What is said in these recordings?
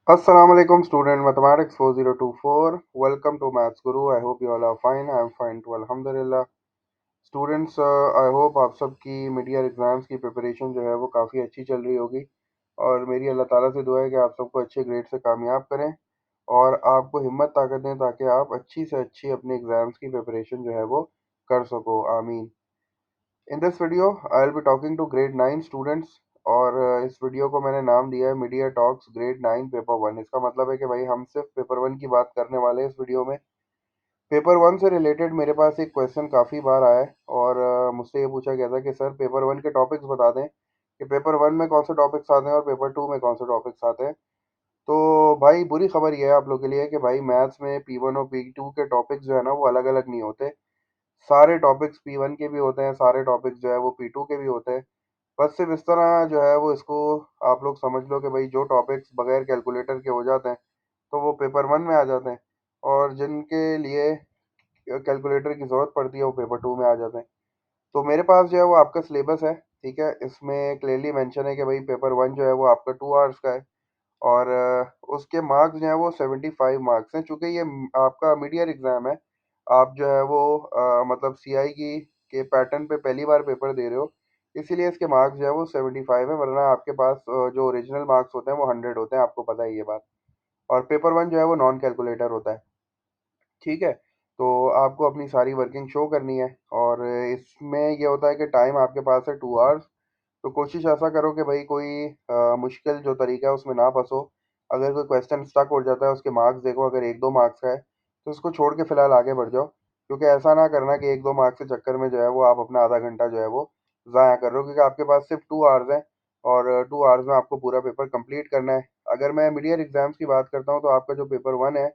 Assalamu alaikum student mathematics 4024. Welcome to Maths Guru. I hope you all are fine. I am fine too. Alhamdulillah. Students, I hope आप सबकी mid year exams की preparation जो है वो काफ़ी अच्छी चल रही होगी। और मेरी अल्लाह ताला से दुआ है कि आप सबको अच्छे ग्रेड से कामयाब करें और आपको हिम्मत ताकत दें ताकि आप अच्छी से अच्छी अपने एग्ज़ाम्स की प्रिपरेशन जो है वो कर सको। आमीन। In this video I will be talking to grade 9 students. और इस वीडियो को मैंने नाम दिया है मीडिया टॉक्स ग्रेड 9 पेपर 1। इसका मतलब है कि भाई हम सिर्फ पेपर 1 की बात करने वाले हैं इस वीडियो में। पेपर 1 से रिलेटेड मेरे पास एक क्वेश्चन काफ़ी बार आया है और मुझसे ये पूछा गया था कि सर पेपर 1 के टॉपिक्स बता दें कि पेपर 1 में कौन से टॉपिक्स आते हैं और पेपर 2 में कौन से टॉपिक्स आते हैं। तो भाई बुरी खबर ये है आप लोग के लिए कि भाई मैथ्स में P1 और P2 के टॉपिक्स जो है ना वो अलग अलग नहीं होते। सारे टॉपिक्स P1 के भी होते हैं, सारे टॉपिक्स जो है वो P2 के भी होते हैं। बस सिर्फ इस तरह जो है वो इसको आप लोग समझ लो कि भाई जो टॉपिक्स बगैर कैलकुलेटर के हो जाते हैं तो वो पेपर 1 में आ जाते हैं, और जिनके लिए कैलकुलेटर की ज़रूरत पड़ती है वो पेपर 2 में आ जाते हैं। तो मेरे पास जो है वो आपका सिलेबस है, ठीक है। इसमें क्लियरली मेंशन है कि भाई पेपर 1 जो है वो आपका 2 आवर्स का है और उसके मार्क्स जो हैं वो 75 मार्क्स हैं। चूँकि ये आपका मिड ईयर एग्ज़ाम है, आप जो है वो मतलब सीआई की के पैटर्न पे पहली बार पेपर दे रहे हो, इसीलिए इसके मार्क्स जो है वो 75 है, वरना आपके पास जो ओरिजिनल मार्क्स होते हैं वो 100 होते हैं, आपको पता है ये बात। और पेपर 1 जो है वो नॉन कैलकुलेटर होता है, ठीक है। तो आपको अपनी सारी वर्किंग शो करनी है और इसमें ये होता है कि टाइम आपके पास है 2 आवर्स। तो कोशिश ऐसा करो कि भाई कोई मुश्किल जो तरीका है उसमें ना फंसो। अगर कोई क्वेश्चन स्टक हो जाता है उसके मार्क्स देखो, अगर 1-2 मार्क्स का है तो उसको छोड़ के फिलहाल आगे बढ़ जाओ। क्योंकि ऐसा ना करना कि 1-2 मार्क्स के चक्कर में जो है वो आप अपना आधा घंटा जो है वो ज़ाया कर रहे हो, क्योंकि आपके पास सिर्फ 2 आवर्स हैं और 2 आवर्स में आपको पूरा पेपर कंप्लीट करना है। अगर मैं मिड ईयर एग्जाम्स की बात करता हूँ तो आपका जो पेपर 1 है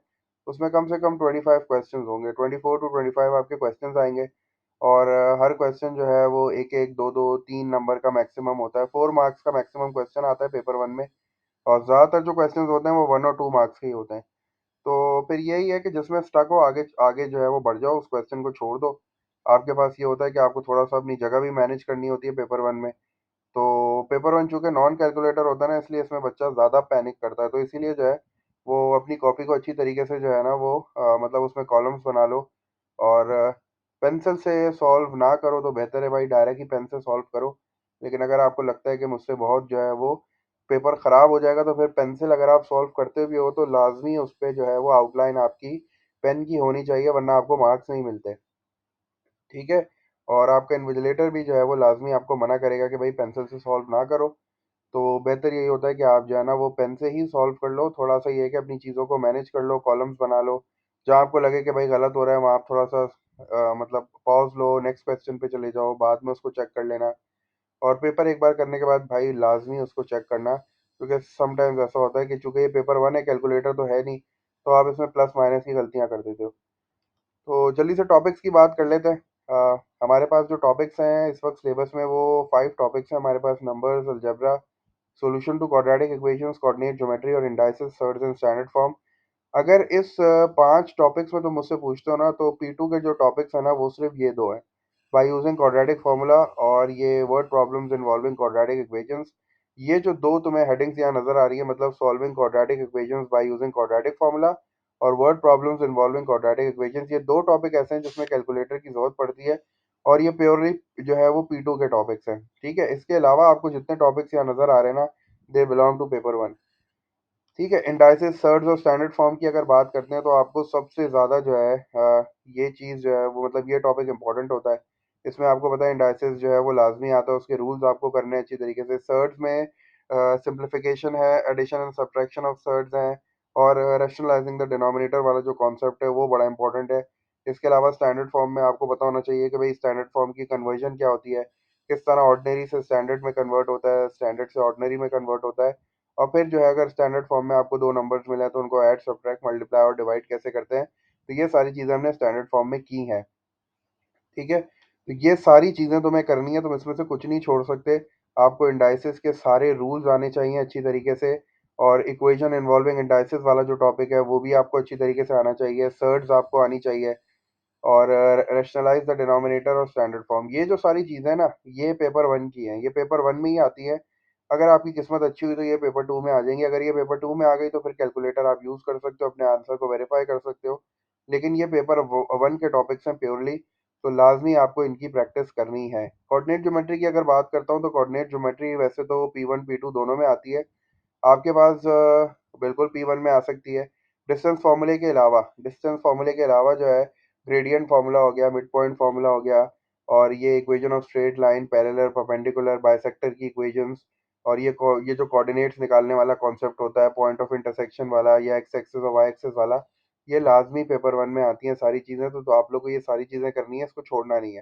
उसमें कम से कम 25 क्वेश्चंस होंगे, 24 टू 25 आपके क्वेश्चंस आएंगे। और हर क्वेश्चन जो है वो एक एक दो दो 3 नंबर का मैक्सिमम होता है, 4 मार्क्स का मैक्सिमम क्वेश्चन आता है पेपर 1 में। और ज़्यादातर जो क्वेश्चंस होते हैं वो 1 और 2 मार्क्स के ही होते हैं। तो फिर यही है कि जिसमें स्टक हो आगे आगे जो है वो बढ़ जाओ, उस क्वेश्चन को छोड़ दो। आपके पास ये होता है कि आपको थोड़ा सा अपनी जगह भी मैनेज करनी होती है पेपर 1 में। तो पेपर 1 चूँकि नॉन कैलकुलेटर होता है ना, इसलिए इसमें बच्चा ज़्यादा पैनिक करता है। तो इसीलिए जो है वो अपनी कॉपी को अच्छी तरीके से जो है ना वो मतलब उसमें कॉलम्स बना लो। और पेंसिल से सॉल्व ना करो तो बेहतर है भाई, डायरेक्ट ही पेन से सॉल्व करो। लेकिन अगर आपको लगता है कि मुझसे बहुत जो है वो पेपर ख़राब हो जाएगा तो फिर पेंसिल अगर आप सॉल्व करते भी हो तो लाज़मी उस पे जो है वो आउटलाइन आपकी पेन की होनी चाहिए, वरना आपको मार्क्स नहीं मिलते। ठीक है। और आपका इन्विजिलेटर भी जो है वो लाजमी आपको मना करेगा कि भाई पेंसिल से सॉल्व ना करो। तो बेहतर यही होता है कि आप जो है ना वो पेन से ही सॉल्व कर लो। थोड़ा सा ये है कि अपनी चीज़ों को मैनेज कर लो, कॉलम्स बना लो। जहाँ आपको लगे कि भाई गलत हो रहा है वहाँ आप थोड़ा सा मतलब पॉज लो, नेक्स्ट क्वेश्चन पे चले जाओ, बाद में उसको चेक कर लेना। और पेपर एक बार करने के बाद भाई लाजमी उसको चेक करना, क्योंकि समटाइम्स ऐसा होता है कि चूंकि ये पेपर 1 है, कैलकुलेटर तो है नहीं, तो आप इसमें प्लस माइनस की गलतियाँ कर देते हो। तो जल्दी से टॉपिक्स की बात कर लेते हैं। हमारे पास जो टॉपिक्स हैं इस वक्त सिलेबस में वो 5 टॉपिक्स हैं हमारे पास: numbers, algebra, solution to quadratic equations, coordinate geometry और indices, surds and standard form. अगर इस 5 टॉपिक्स में तुम मुझसे पूछते हो ना तो P2 के जो टॉपिक्स हैं ना वो सिर्फ ये 2 हैं: बाय यूजिंग क्वाड्रेटिक फार्मूला और ये word problems involving quadratic equations. ये जो 2 तुम्हें हेडिंग्स यहाँ नज़र आ रही है, मतलब solving quadratic equations by using quadratic formula और word problems involving quadratic equations, ये 2 टॉपिक ऐसे हैं जिसमें कैलकुलेटर की ज़रूरत पड़ती है और ये प्योरली जो है वो P2 के टॉपिक्स हैं, ठीक है। इसके अलावा आपको जितने टॉपिक्स यहाँ नज़र आ रहे हैं ना, दे बिलोंग टू पेपर 1, ठीक है। इंडाइसेस, सर्ड्स और स्टैंडर्ड फॉर्म की अगर बात करते हैं तो आपको सबसे ज़्यादा जो है ये चीज़ जो है वो मतलब ये टॉपिक इंपॉर्टेंट होता है। इसमें आपको पता है इंडाइसेस जो है वो लाजमी आता है, उसके रूल्स आपको करने हैं अच्छी तरीके से। सर्ड्स में सिंप्लीफिकेशन है, addition and subtraction of surds हैं, और रैशनलाइजिंग द डिनोमिनेटर वाला जो कॉन्सेप्ट है वो बड़ा इंपॉर्टेंट है। इसके अलावा स्टैंडर्ड फॉर्म में आपको पता होना चाहिए कि भाई स्टैंडर्ड फॉर्म की कन्वर्जन क्या होती है, किस तरह ऑर्डिनरी से स्टैंडर्ड में कन्वर्ट होता है, स्टैंडर्ड से ऑर्डिनरी में कन्वर्ट होता है। और फिर जो है अगर स्टैंडर्ड फॉर्म में आपको 2 नंबर्स मिले हैं तो उनको ऐड, सब्ट्रैक्ट, मल्टीप्लाई और डिवाइड कैसे करते हैं, तो ये सारी चीज़ें हमने स्टैंडर्ड फॉर्म में की हैं, ठीक है। तो ये सारी चीज़ें तुम्हें करनी है, तुम इसमें से कुछ नहीं छोड़ सकते। आपको इंडाइसिस के सारे रूल्स आने चाहिए अच्छी तरीके से, और इक्वेशन इन्वॉल्विंग इंडाइसिस वाला जो टॉपिक है वो भी आपको अच्छी तरीके से आना चाहिए। सर्ड्स आपको आनी चाहिए, और रैशनलाइज द डिनोमिनेटर और स्टैंडर्ड फॉर्म। ये जो सारी चीज़ें ना ये पेपर 1 की हैं, ये पेपर 1 में ही आती है। अगर आपकी किस्मत अच्छी हुई तो ये पेपर टू में आ जाएंगी। अगर ये पेपर टू में आ गई तो फिर कैलकुलेटर आप यूज़ कर सकते हो, अपने आंसर को वेरीफाई कर सकते हो। लेकिन ये पेपर वन के टॉपिक्स हैं प्योरली, तो लाजमी आपको इनकी प्रैक्टिस करनी है। कोऑर्डिनेट ज्योमेट्री की अगर बात करता हूँ तो कोऑर्डिनेट ज्योमेट्री वैसे तो P1 P2 दोनों में आती है। आपके पास बिल्कुल P1 में आ सकती है। डिस्टेंस फार्मूले के अलावा जो है ग्रेडियंट फार्मूला हो गया, मिड पॉइंट फार्मूला हो गया, और ये equation of straight line, parallel, perpendicular, bisector की इक्वेशंस, और ये जो कोऑर्डिनेट्स निकालने वाला कॉन्सेप्ट होता है, पॉइंट ऑफ इंटरसेक्शन वाला या एक्स एक्सिस और वाई एक्सिस वाला, ये लाजमी पेपर वन में आती हैं सारी चीज़ें। तो आप लोग को ये सारी चीज़ें करनी है, इसको छोड़ना नहीं है।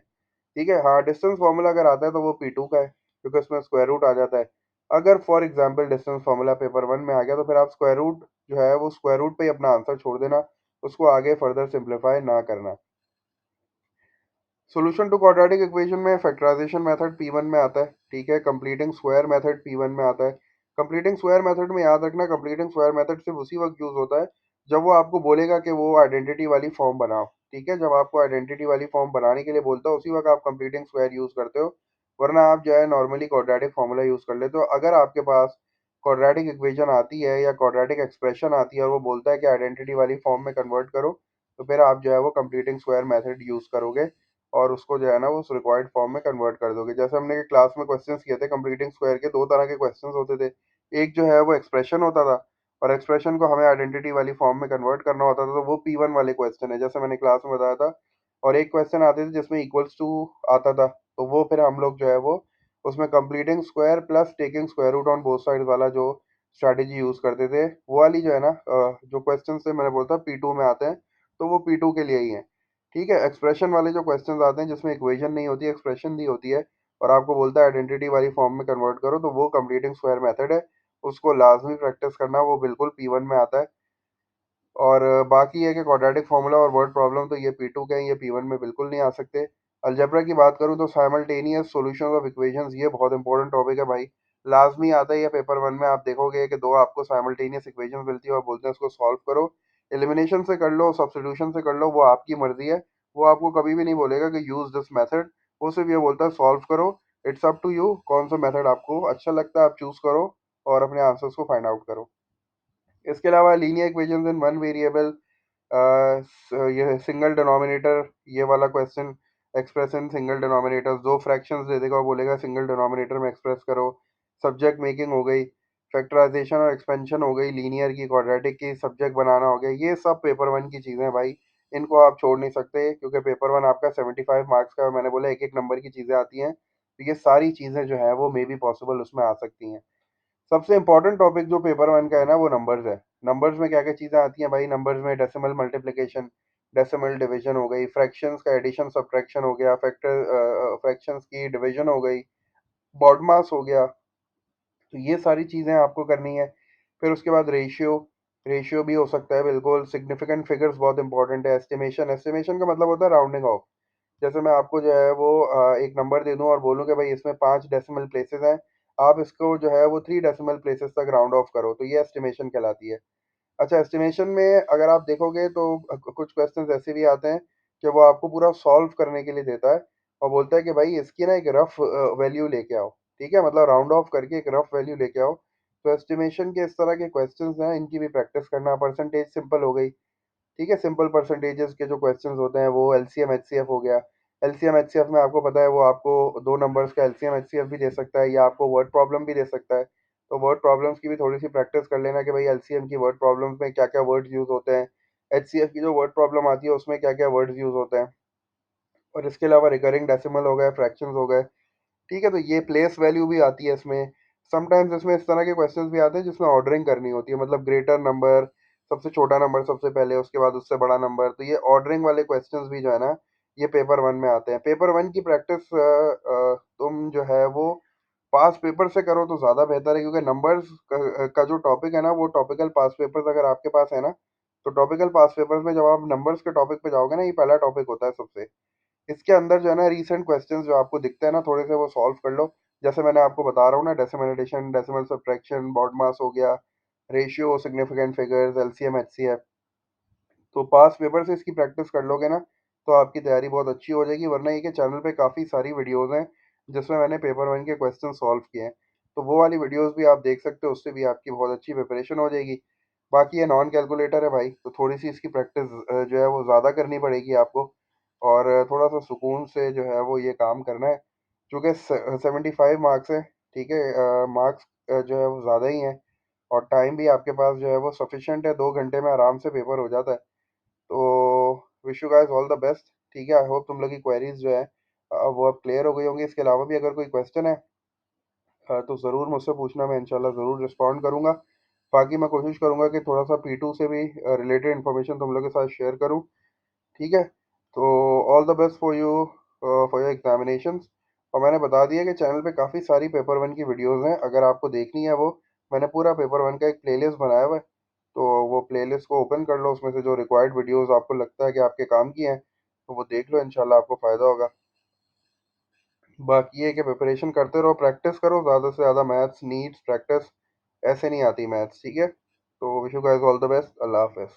ठीक है। हाँ, डिस्टेंस फार्मूला अगर आता है तो वो P2 का है, क्योंकि उसमें स्क्वायर रूट आ जाता है। अगर for example distance formula paper one में आ गया तो फिर आप स्क्वायर रूट जो है वो स्क्वायर रूट पे ही अपना आंसर छोड़ देना, उसको आगे फर्दर सिंप्लीफाई ना करना। सॉल्यूशन टू क्वाड्रेटिक इक्वेशन में फैक्टराइजेशन मेथड P1 में आता है। ठीक है। कंप्लीटिंग स्क्वायर मेथड P1 में आता है। कंप्लीटिंग स्क्वायर मेथड में याद रखना, कंप्लीटिंग स्क्वायर मेथड सिर्फ उसी वक्त यूज होता है जब वो आपको बोलेगा कि वो आइडेंटिटी वाली फॉर्म बनाओ। ठीक है। जब आपको आइडेंटिटी वाली फॉर्म बनाने के लिए बोलता है उसी वक्त आप कंप्लीटिंग स्क्वायर यूज करते हो, वरना आप जो है नॉर्मली क्वाड्रेटिक फार्मूला यूज कर लेते हो। अगर आपके पास क्वाड्रेटिक इक्वेशन आती है या क्वाड्रेटिक एक्सप्रेशन आती है और वो बोलता है कि आइडेंटिटी वाली फॉर्म में कन्वर्ट करो, तो फिर आप जो है वो कंप्लीटिंग स्क्वायर मेथड यूज करोगे और उसको जो है ना वो उस रिक्वायर्ड फॉर्म में कन्वर्ट कर दोगे। जैसे हमने क्लास में क्वेश्चंस किए थे कंप्लीटिंग स्क्वायर के, दो तरह के क्वेश्चंस होते थे। एक जो है वो एक्सप्रेशन होता था, और एक्सप्रेशन को हमें आइडेंटिटी वाली फॉर्म में कन्वर्ट करना होता था, तो वो P1 वाले क्वेश्चन है जैसे मैंने क्लास में बताया था। और एक क्वेश्चन आते थे जिसमें इक्वल्स टू आता था, तो वो फिर हम लोग जो है वो उसमें completing square plus taking square root on both side वाला जो स्ट्रैटेजी यूज करते थे, वो वाली जो है ना जो क्वेश्चन से मैंने बोलता P2 में आते हैं, तो वो P2 के लिए ही है। ठीक है। एक्सप्रेशन वाले जो क्वेश्चंस आते हैं जिसमें इक्वेशन नहीं होती, एक्सप्रेशन दी होती है, और आपको बोलता है आइडेंटिटी वाली फॉर्म में कन्वर्ट करो, तो वो कंप्लीटिंग स्क्वायर मेथड है। उसको लाजमी प्रैक्टिस करना, वो बिल्कुल P1 में आता है। और बाकी है कि क्वाड्रेटिक फार्मूला और वर्ड प्रॉब्लम तो ये P2 के हैं, ये P1 में बिल्कुल नहीं आ सकते। अलजेब्रा की बात करूँ तो साइमल्टेनियस सॉल्यूशंस ऑफ इक्वेशंस, ये बहुत इंपॉर्टेंट टॉपिक है भाई। लाजमी आता है ये पेपर वन में। आप देखोगे कि दो आपको साइमल्टेनियस इक्वेशंस मिलती है और बोलते हैं उसको सॉल्व करो। एलिमिनेशन से कर लो, सब्स्टिट्यूशन से कर लो, वो आपकी मर्जी है। वो आपको कभी भी नहीं बोलेगा कि यूज दिस मेथड, वो सिर्फ ये बोलता है सॉल्व करो। इट्स अप टू यू कौन सा मेथड आपको अच्छा लगता है, आप चूज करो और अपने आंसर्स को फाइंड आउट करो। इसके अलावा linear equations in one variable, ये सिंगल डिनोमिनेटर, ये वाला question, express in single denominator, दो फ्रैक्शंस दे देगा और बोलेगा सिंगल डिनोमिनेटर में एक्सप्रेस करो। सब्जेक्ट मेकिंग हो गई, फैक्टराइजेशन और एक्सपेंशन हो गई, लीनियर की, क्वाड्रेटिक की, सब्जेक्ट बनाना हो गया, ये सब पेपर वन की चीज़ें हैं भाई। इनको आप छोड़ नहीं सकते क्योंकि पेपर वन आपका 75 मार्क्स का है। मैंने बोला एक एक नंबर की चीज़ें आती हैं, तो ये सारी चीज़ें जो है वो मे बी पॉसिबल उसमें आ सकती हैं। सबसे इंपॉर्टेंट टॉपिक जो पेपर वन का है ना वो नंबर्स है। नंबर्स में क्या क्या चीज़ें आती हैं भाई? नंबर्स में डेसिमल मल्टीप्लिकेशन, डेसिमल डिवीजन हो गई, फ्रैक्शंस का एडिशन सब्ट्रैक्शन हो गया, फ्रैक्शंस की डिवीजन हो गई, बॉड मास हो गया। तो ये सारी चीज़ें आपको करनी है। फिर उसके बाद रेशियो, रेशियो भी हो सकता है बिल्कुल। सिग्निफिकेंट फिगर्स बहुत इंपॉर्टेंट है। एस्टिमेशन, एस्टिमेशन का मतलब होता है राउंडिंग ऑफ। जैसे मैं आपको जो है वो एक नंबर दे दूं और बोलूं कि भाई इसमें 5 डेसिमल प्लेसेस हैं, आप इसको जो है वो 3 डेसिमल प्लेसेस तक राउंड ऑफ करो, तो ये एस्टिमेशन कहलाती है। अच्छा, एस्टिमेशन में अगर आप देखोगे तो कुछ क्वेश्चंस ऐसे भी आते हैं कि वो आपको पूरा सॉल्व करने के लिए देता है और बोलता है कि भाई इसकी ना एक रफ वैल्यू लेके आओ। ठीक है, मतलब राउंड ऑफ करके एक रफ वैल्यू लेके आओ। तो एस्टिमेशन के इस तरह के क्वेश्चंस हैं, इनकी भी प्रैक्टिस करना। परसेंटेज सिंपल हो गई। ठीक है, सिंपल परसेंटेजेस के जो क्वेश्चंस होते हैं वो एलसीएम एचसीएफ हो गया। एलसीएम एचसीएफ में आपको पता है वो आपको दो नंबर्स का एलसीएम एचसीएफ भी दे सकता है या आपको वर्ड प्रॉब्लम भी दे सकता है। तो वर्ड प्रॉब्लम्स की भी थोड़ी सी प्रैक्टिस कर लेना कि भाई एलसीएम की वर्ड प्रॉब्लम्स में क्या क्या वर्ड्स यूज होते हैं, एचसीएफ की जो वर्ड प्रॉब्लम आती है उसमें क्या क्या वर्ड्स यूज होते हैं। और इसके अलावा रिकरिंग डेसिमल हो गए, फ्रैक्शंस हो गए। ठीक है, तो ये प्लेस वैल्यू भी आती है इसमें। समटाइम्स इसमें इस तरह के क्वेश्चंस भी आते हैं जिसमें ऑर्डरिंग करनी होती है, मतलब ग्रेटर नंबर, सबसे छोटा नंबर सबसे पहले, उसके बाद उससे बड़ा नंबर। तो ये ऑर्डरिंग वाले क्वेश्चंस भी जो है ना ये पेपर वन में आते हैं। पेपर वन की प्रैक्टिस तुम जो है वो पास पेपर से करो तो ज़्यादा बेहतर है, क्योंकि नंबर्स का जो टॉपिक है ना वो टॉपिकल पास पेपर्स अगर आपके पास है ना, तो टॉपिकल पास पेपर्स में जब आप नंबर्स के टॉपिक पे जाओगे ना, ये पहला टॉपिक होता है सबसे। इसके अंदर जो है ना रीसेंट क्वेश्चंस जो आपको दिखते हैं ना थोड़े से, वो सॉल्व कर लो। जैसे मैंने आपको बता रहा हूँ ना, decimal addition, decimal subtraction, BODMAS हो गया, ratio, significant figures, LCM HCF. तो पास पेपर से इसकी प्रैक्टिस कर लोगे ना तो आपकी तैयारी बहुत अच्छी हो जाएगी। वरना ये कि चैनल पे काफ़ी सारी वीडियोज़ हैं जिसमें मैंने पेपर वन के क्वेश्चन सॉल्व किए हैं। तो वो वाली वीडियोस भी आप देख सकते हो, उससे भी आपकी बहुत अच्छी प्रिपरेशन हो जाएगी। बाकी ये नॉन कैलकुलेटर है भाई, तो थोड़ी सी इसकी प्रैक्टिस जो है वो ज़्यादा करनी पड़ेगी आपको, और थोड़ा सा सुकून से जो है वो ये काम करना है। चूँकि 75 मार्क्स है, ठीक है, मार्क्स जो है वो ज़्यादा ही हैं, और टाइम भी आपके पास जो है वो सफिशिएंट है, 2 घंटे में आराम से पेपर हो जाता है। तो wish you guys all the best. ठीक है, आई होप तुम लोग की क्वेरीज जो है वो अब क्लियर हो गई होंगी। इसके अलावा भी अगर कोई क्वेश्चन है तो ज़रूर मुझसे पूछना, मैं इंशाल्लाह ज़रूर रिस्पॉन्ड करूँगा। बाकी मैं कोशिश करूँगा कि थोड़ा सा P2 से भी रिलेटेड इन्फॉर्मेशन तुम लोग के साथ शेयर करूँ। ठीक है, तो all the best for your examinations. और मैंने बता दिया कि चैनल पे काफ़ी सारी पेपर वन की वीडियोस हैं, अगर आपको देखनी है वो, मैंने पूरा पेपर वन का एक प्लेलिस्ट बनाया हुआ है। तो वो प्लेलिस्ट को ओपन कर लो, उसमें से जो रिक्वायर्ड वीडियोस आपको लगता है कि आपके काम की हैं तो वो देख लो, इंशाल्लाह आपको फ़ायदा होगा। बाकी ये कि प्रिपरेशन करते रहो, प्रैक्टिस करो, ज़्यादा से ज़्यादा मैथ्स नीड्स प्रैक्टिस, ऐसे नहीं आती मैथ्स। ठीक है, तो wish you guys all the best. अल्लाह हाफ़िज़।